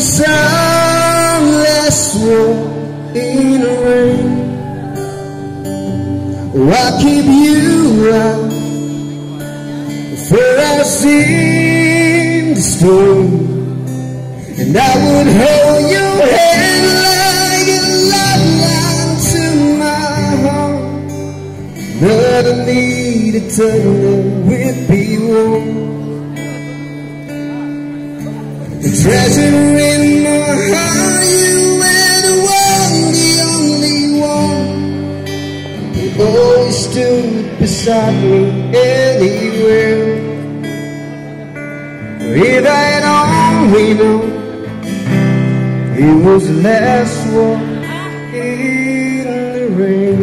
some last walk in the rain. Oh, I'll keep you out for I've seen the storm, and I would hold your hand like a lifeline to my heart. Another needed tunnel would be warm. The treasure in my heart, you were the one, the only one. You always stood beside me anywhere. If I had only known it was the last walk in the rain.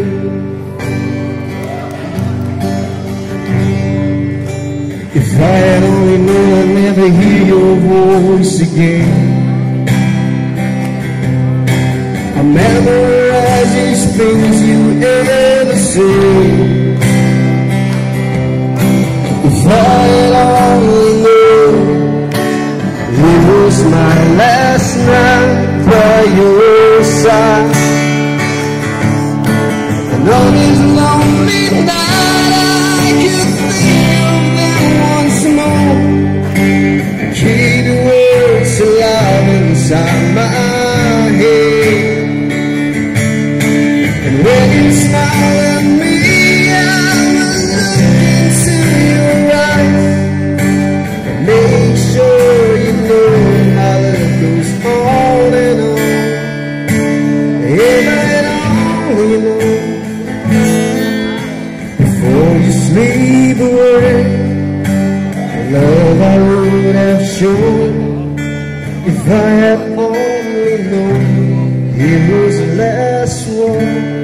If I had only known I'd never hear your voice again. I memorize these things you ever say. If I had only known it was my last night by your side, and on this lonely night I could feel them once more. Keep the words alive inside my head. And when you smile at me, I will look into your eyes and make sure you know my love goes on and on. If I had only known before you sleep away, the love I would have shown. If I had only known it was the last one.